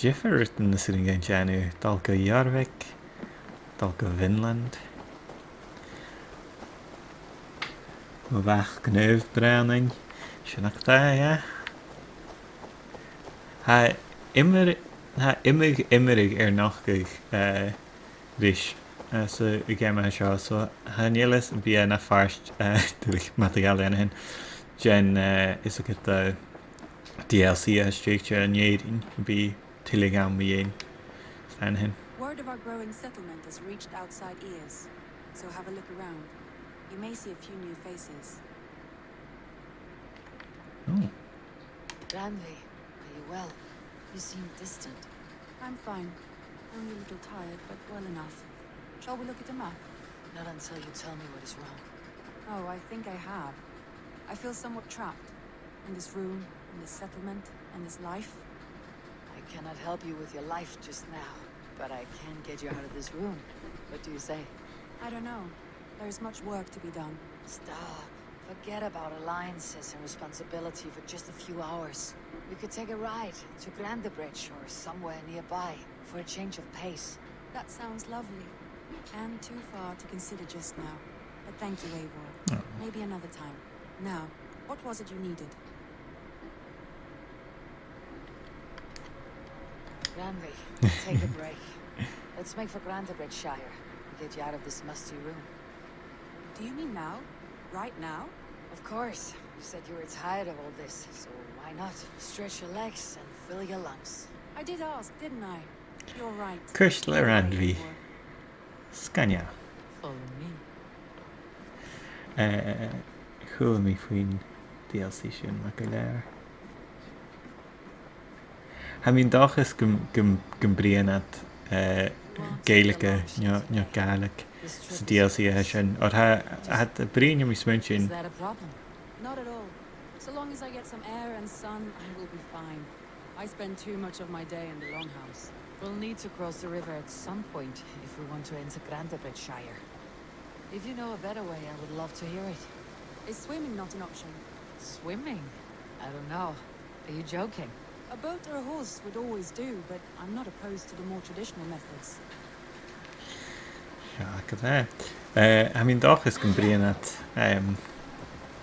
Jiffer in na sitting gan teanú dal go Jarvik, dal go Vinland. Má bheith gnuamh breanain sinach tá, yeah. Ha imrig nach rís sa I gcéime seo, so hanílas bí na farst dúich materiál hen. Jen is a go DLC a streakte an éirin bí tiligam bí éin hen. Word of our growing settlement has reached outside ears, so have a look around. You may see a few new faces. Oh. Randvi, are you well? You seem distant. I'm fine. Only a little tired, but well enough. Shall we look at the map? Not until you tell me what is wrong. Oh, I think I have. I feel somewhat trapped. In this room, in this settlement, and this life. I cannot help you with your life just now, but I can get you out of this room. What do you say? I don't know. There is much work to be done. Stop. Forget about alliances and responsibility for just a few hours. We could take a ride to Grandbridge or somewhere nearby for a change of pace. That sounds lovely. And too far to consider just now. But thank you, Eivor. Oh. Maybe another time. Now, what was it you needed? Randvi, take a break. Let's make for Grandbridgeshire and get you out of this musty room. Do you mean now? Right now? Of course. You said you were tired of all this, so why not? Stretch your legs and fill your lungs. I did ask, didn't I? You're right. Cuairt Randvi. Scania. Follow me. Chula mí faoin DLC sin me go léir. Ha mín dachas gom brianad Gaelic no Gaelic sa DLC sin, or ha bríon mí smuin Is sin. that a problem? Not at all. So long as I get some air and sun, I will be fine. I spend too much of my day in the longhouse. We'll need to cross the river at some point if we want to enter Grandbridgeshire. If you know a better way, I would love to hear it. Is swimming not an option? Swimming? I don't know. Are you joking? A boat or a horse would always do, but I'm not opposed to the more traditional methods. Ja, go bheith. Ha mín dachas gom brianad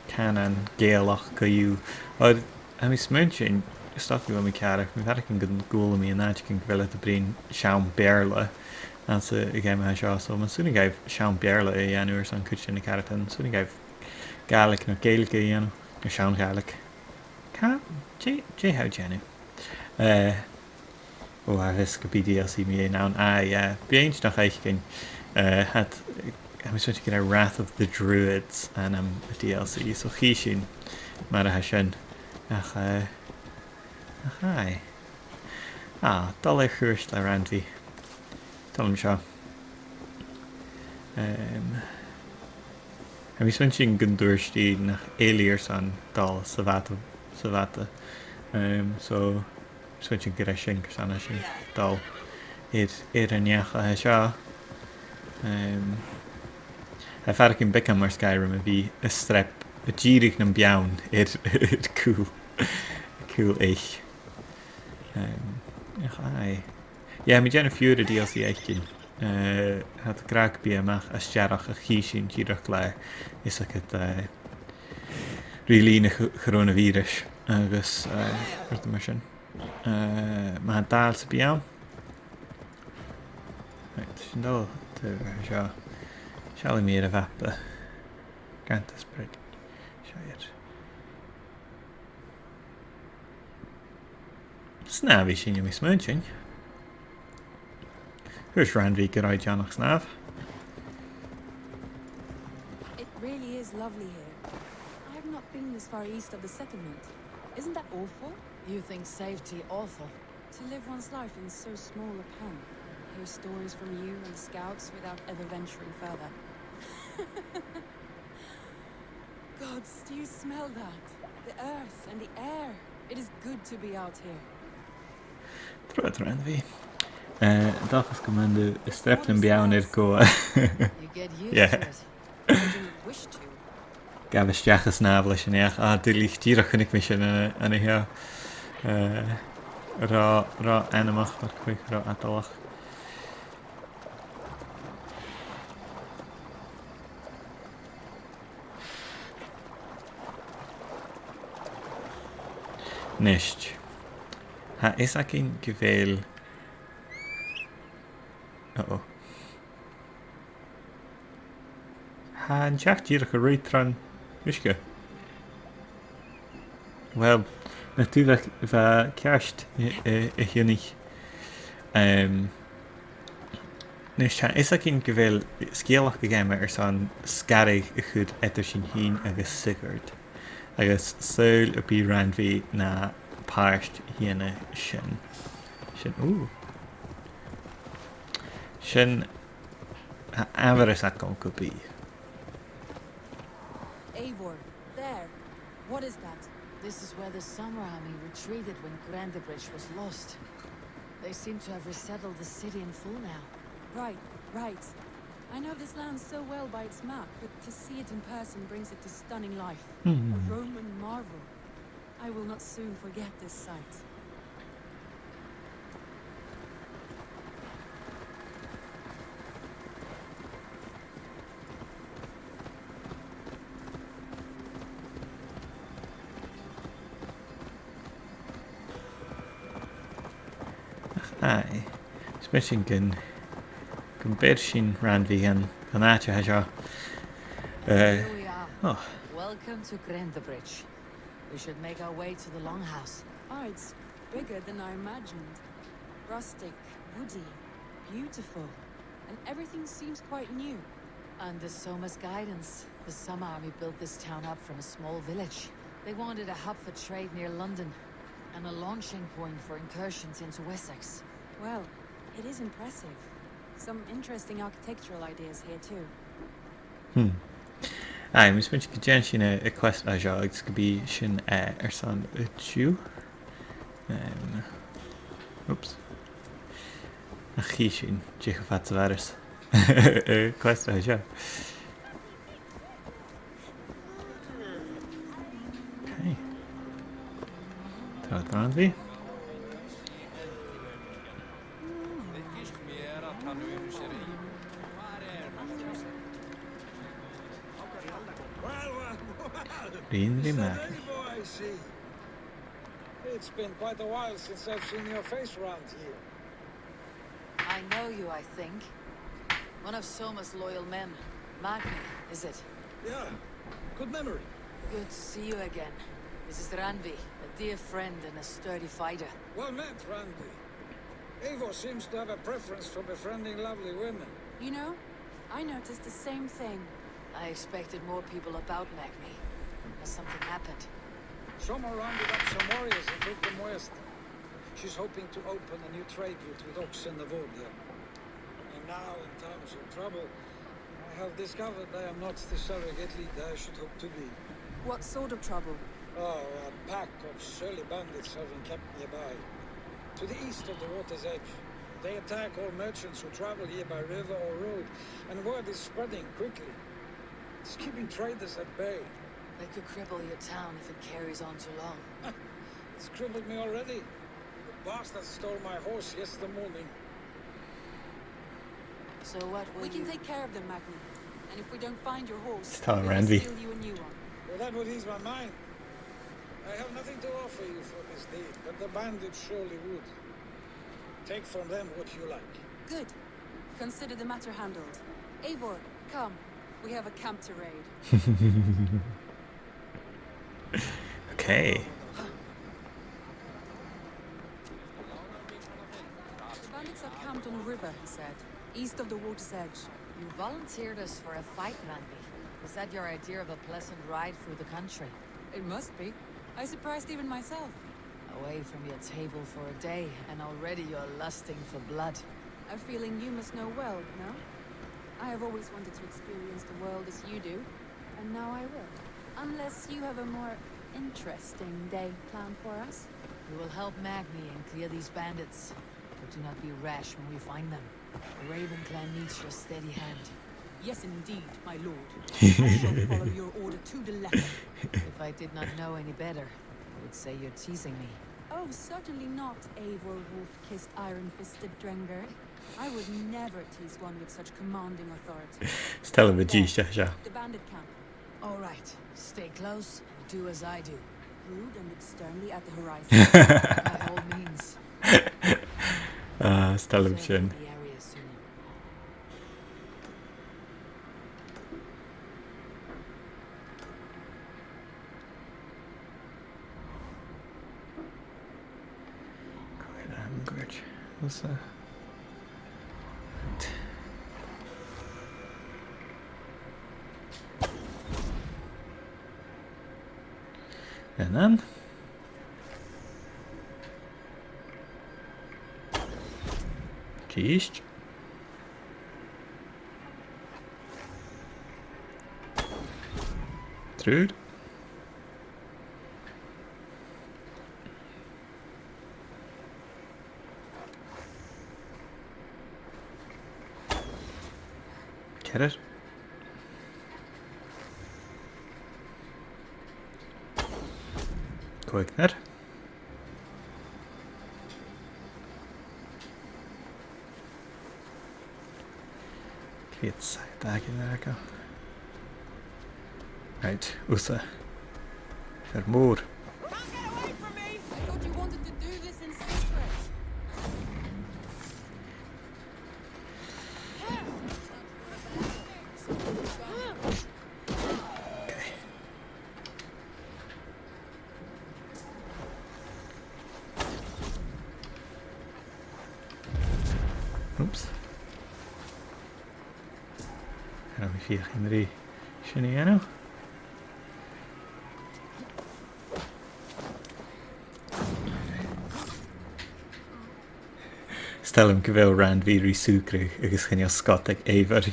canan Gaelach go dú. Or ha mí smuin sin stockú am cearach, mi bheith an gúla mí an áit cin bhfuil a brín sean bearla an sa I gcéime seo, so man súna gaibh sean bearla I dhéanú ar san cuit sin na caratan, súna gaibh Gaelic no Gaelic I dhéanú, no sean Gaelic. Dé how dhéanú. Ó a bheits go bí DLC mí é nán. Bíaint nach éichcin had I'm supposed to get a Wrath of the Druids and a DLC, so chi sin mar a sin ach hai. Dal é chuairt le Randvi. Tal seo. Ha mí smuin sin gundúirtí nach éliir san dal savata. So smuin sin go sin sanna sin dal ar an neacha seo. I fear cin bicam mar Skyrim a bhí a strep a ddírig na beann cool éich. Ja, mi déanna fiúr a DLC éicin. Hat graag bí amach a stearach a chi sin ddíireach le is a rilí na coronavirus agus mar sin. Ma dal sa beann. Sin dal seo. Shall mí a bhepa gantas breid seir. Snabhí sin mí smuin sin. Thuairs Randvi go raibh deannach snabh. It really is lovely here. I have not been this far east of the settlement. Isn't that awful? You think safety awful? To live one's life in so small a pen. Hear stories from you and the scouts without ever venturing further. Gods, do you smell that? The earth and the air. It is good to be out here. Trúid Randvi. Dachas go mandu is strep na beann go. You get used Yeah. to it. I didn't wish to. Gaf isteach a snabh leis sin éach dúlíh tíach chunig mé sin ana heo. rá animach mar chuig rá atalach. Nist. Ha is cin go bhfuil Ha an teachtíach a réitran isce. Well, na tú bheith ceist I dhéanaich. Nus is cin go bhfuil scéalach go ggéime ar san scarigh I chud idir sin hín agus sigurd. Agus súil a bí Randvi na Pàirt dhéana sin. Sin amharas a go bí. Eivor, there. What is that? This is where the Summer Army retreated when Grandebridge was lost. They seem to have resettled the city in full now. Right. I know this land so well by its map, but to see it in person brings it to stunning life. A Roman marvel. I will not soon forget this sight. Aye. Especially gan beir sin Randvi an áte ha seo. Here we are. Oh, Welcome to Grandebridge. We should make our way to the Longhouse. Oh, it's bigger than I imagined. Rustic, woody, beautiful. And everything seems quite new. Under Soma's guidance, the Summer Army built this town up from a small village. They wanted a hub for trade near London, and a launching point for incursions into Wessex. Well, it is impressive. Some interesting architectural ideas here too. Aye, mis muid go déan sin a quest a seo agus go bí sin ar san tiú. Oops. A chi sin dícha fat a bharas. Quest a seo. Okay. Tá Randvi. Randvi Mac. I see. It's been quite a while since I've seen your face around here. I know you, I think. One of Soma's loyal men. Magni, is it? Yeah, good memory. Good to see you again. This is Randvi, a dear friend and a sturdy fighter. Well met, Randy. Eivor seems to have a preference for befriending lovely women. You know, I noticed the same thing. I expected more people about Magni. Has something happened? Soma rounded up some warriors and took them west. She's hoping to open a new trade route with oxen and Vodia. And now, in times of trouble, I have discovered I am not the surrogate leader I should hope to be. What sort of trouble? Oh, a pack of surly bandits have been kept nearby. To the east of the water's edge. They attack all merchants who travel here by river or road, and word is spreading quickly. It's keeping traders at bay. They could cripple your town if it carries on too long. It's crippled me already. The bastard stole my horse yesterday morning. So what will We can you... take care of them, Magni. And if we don't find your horse, Tell we'll Randvi. steal you a new one. Well, that would ease my mind. I have nothing to offer you for this deed, but the bandits surely would. Take from them what you like. Good. Consider the matter handled. Eivor, come. We have a camp to raid. Okay. The bandits are camped on a river, he said, east of the water's edge. You volunteered us for a fight, Randvi. Is that your idea of a pleasant ride through the country? It must be. I surprised even myself. Away from your table for a day, and already you're lusting for blood. A feeling you must know well, no? I have always wanted to experience the world as you do, and now I will. Unless you have a more interesting day planned for us. We will help Magni and clear these bandits. But do not be rash when we find them. The Raven clan needs your steady hand. Yes, indeed, my lord. I shall follow your order to the letter. If I did not know any better, I would say you're teasing me. Oh, certainly not, Eivor wolf-kissed iron-fisted Drenger. I would never tease one with such commanding authority. Stel me gisha sha. The bandit camp. All right, stay close and do as I do. Rude and look sternly at the horizon. By all means. Stel me Survey sin. the area soon. Language. What's that? And then Geest. Trude. Get it? Cuairt. It's back in there. Go. Right, Usa. Vermoor. Don't get away from me! I thought you wanted to do this in secret. Oops. Gaan we 4 en 3. Geniano. Stel hem wel Randvi risúcre agus chéine Scott ag éver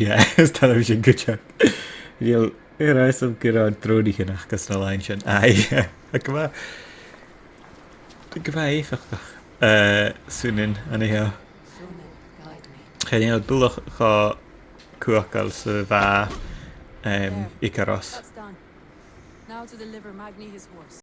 stel hem sin goteach. Rial reis am gur an tródige nach gus na lein sin a go éfach sunin an ihe. Chéine dúlach cha cuacail sa bheit Icaros. That's done. Now to deliver Magni his horse.